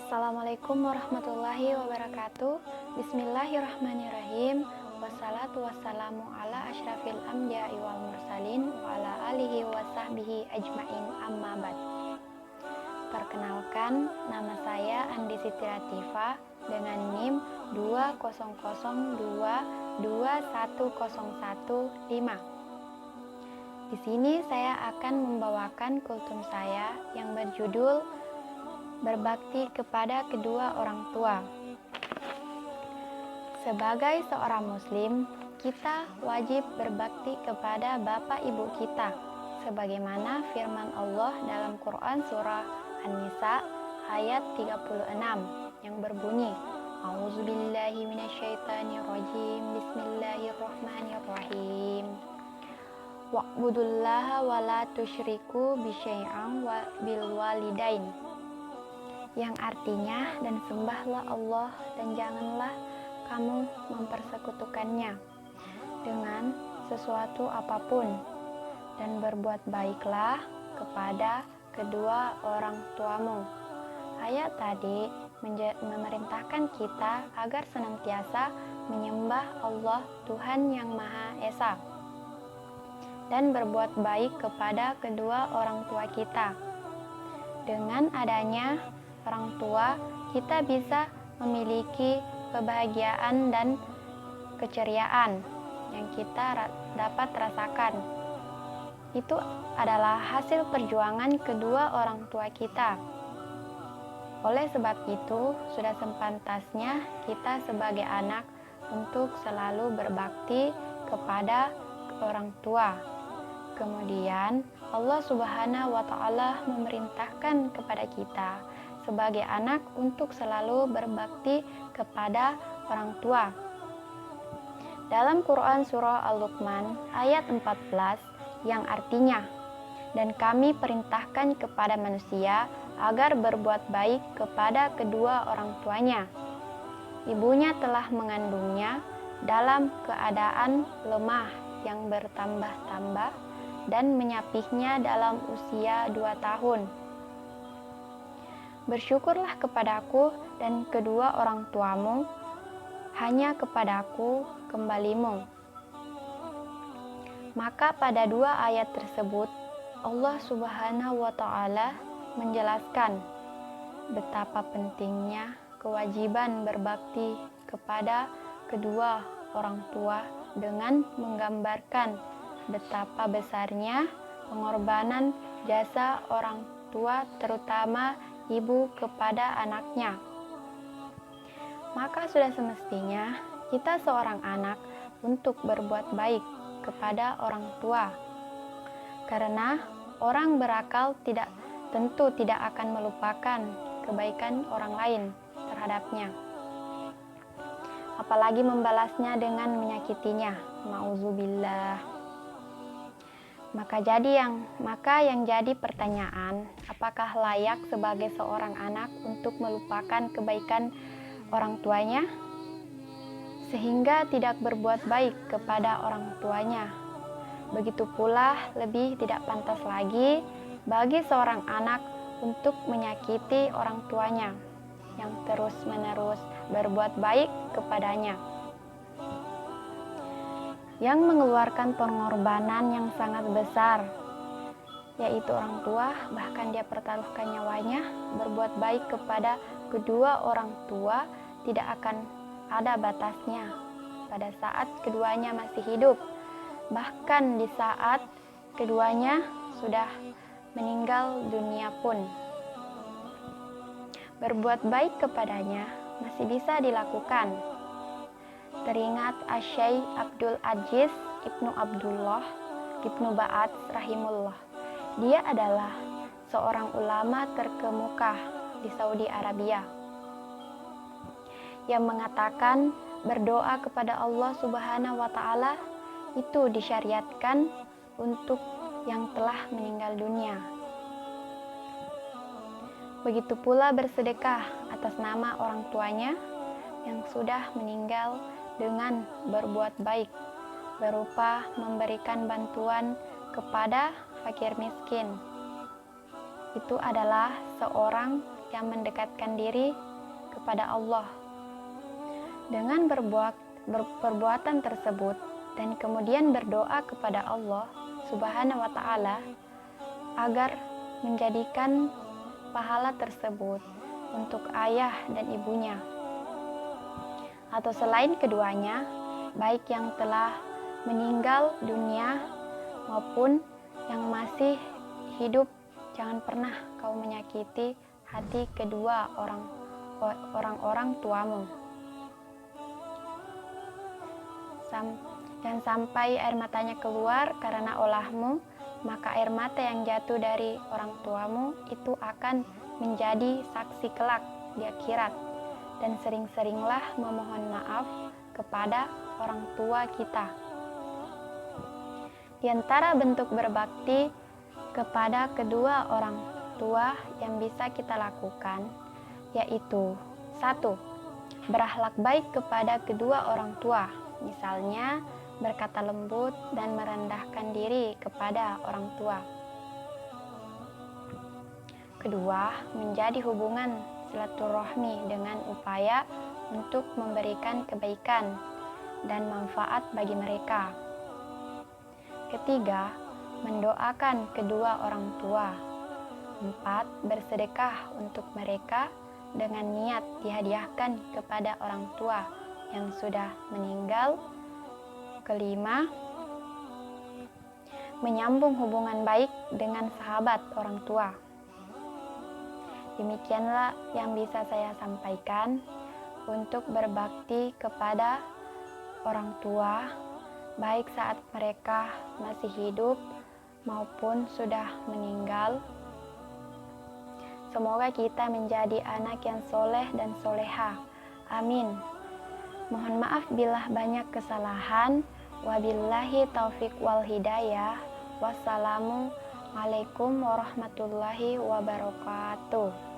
Assalamualaikum warahmatullahi wabarakatuh. Bismillahirrahmanirrahim. Wassalatu wassalamu ala asyrafil anbiya'i wal mursalin wa ala alihi wa sahbihi ajmain, amma ba'd. Perkenalkan, nama saya Andi Siti Latifa dengan NIM 200221015. Di sini saya akan membawakan kultum saya yang berjudul Berbakti kepada kedua orang tua. Sebagai seorang muslim, kita wajib berbakti kepada bapak ibu kita, sebagaimana firman Allah dalam Quran surah An-Nisa ayat 36 yang berbunyi, A'udzubillahi minasyaitonirrajim, Bismillahirrahmanirrahim. Wa'budullaha wa la tusyriku bisyai'an wa bil walidain, yang artinya, dan sembahlah Allah dan janganlah kamu mempersekutukannya dengan sesuatu apapun, dan berbuat baiklah kepada kedua orang tuamu. Ayat tadi memerintahkan kita agar senantiasa menyembah Allah Tuhan yang Maha Esa dan berbuat baik kepada kedua orang tua kita. Dengan adanya orang tua, kita bisa memiliki kebahagiaan dan keceriaan yang kita dapat rasakan. Itu adalah hasil perjuangan kedua orang tua kita. Oleh sebab itu, sudah sepantasnya kita sebagai anak untuk selalu berbakti kepada orang tua. Kemudian, Allah Subhanahu wa Ta'ala memerintahkan kepada kita sebagai anak untuk selalu berbakti kepada orang tua. Dalam Quran surah Al-Luqman ayat 14 yang artinya, dan kami perintahkan kepada manusia agar berbuat baik kepada kedua orang tuanya. Ibunya telah mengandungnya dalam keadaan lemah yang bertambah-tambah dan menyapihnya dalam usia 2 tahun. Bersyukurlah kepadaku dan kedua orang tuamu, hanya kepadaku kembalimu. Maka pada dua ayat tersebut, Allah Subhanahu wa Ta'ala menjelaskan betapa pentingnya kewajiban berbakti kepada kedua orang tua dengan menggambarkan betapa besarnya pengorbanan jasa orang tua, terutama ibu kepada anaknya. Maka sudah semestinya kita seorang anak untuk berbuat baik kepada orang tua, karena orang berakal tentu tidak akan melupakan kebaikan orang lain terhadapnya, apalagi membalasnya dengan menyakitinya. Ma'udzubillah. Maka yang jadi pertanyaan, apakah layak sebagai seorang anak untuk melupakan kebaikan orang tuanya sehingga tidak berbuat baik kepada orang tuanya? Begitu pula lebih tidak pantas lagi bagi seorang anak untuk menyakiti orang tuanya yang terus-menerus berbuat baik kepadanya, yang mengeluarkan pengorbanan yang sangat besar, yaitu orang tua, bahkan dia pertaruhkan nyawanya. Berbuat baik kepada kedua orang tua tidak akan ada batasnya pada saat keduanya masih hidup, bahkan di saat keduanya sudah meninggal dunia pun. Berbuat baik kepadanya masih bisa dilakukan. Teringat Asy-Syaikh Abdul Aziz Ibnu Abdullah Ibnu Ba'ad rahimullah. Dia adalah seorang ulama terkemuka di Saudi Arabia yang mengatakan berdoa kepada Allah Subhanahu wa Ta'ala itu disyariatkan untuk yang telah meninggal dunia. Begitu pula bersedekah atas nama orang tuanya yang sudah meninggal dengan berbuat baik berupa memberikan bantuan kepada fakir miskin. Itu adalah seorang yang mendekatkan diri kepada Allah. Dengan perbuatan tersebut dan kemudian berdoa kepada Allah Subhanahu wa Ta'ala agar menjadikan pahala tersebut untuk ayah dan ibunya, atau selain keduanya, baik yang telah meninggal dunia maupun yang masih hidup. Jangan pernah kau menyakiti hati kedua orang tuamu. Dan sampai air matanya keluar karena olahmu, maka air mata yang jatuh dari orang tuamu itu akan menjadi saksi kelak di akhirat. Dan sering-seringlah memohon maaf kepada orang tua kita. Di antara bentuk berbakti kepada kedua orang tua yang bisa kita lakukan, yaitu 1. Berakhlak baik kepada kedua orang tua, misalnya berkata lembut dan merendahkan diri kepada orang tua. Kedua, menjadi hubungan silaturahmi dengan upaya untuk memberikan kebaikan dan manfaat bagi mereka. Ketiga, mendoakan kedua orang tua. 4. Bersedekah untuk mereka dengan niat dihadiahkan kepada orang tua yang sudah meninggal. Kelima, menyambung hubungan baik dengan sahabat orang tua. Demikianlah yang bisa saya sampaikan untuk berbakti kepada orang tua, baik saat mereka masih hidup maupun sudah meninggal. Semoga kita menjadi anak yang soleh dan soleha. Amin. Mohon maaf bila banyak kesalahan. Wabillahi taufik wal hidayah. Wassalamualaikum warahmatullahi wabarakatuh.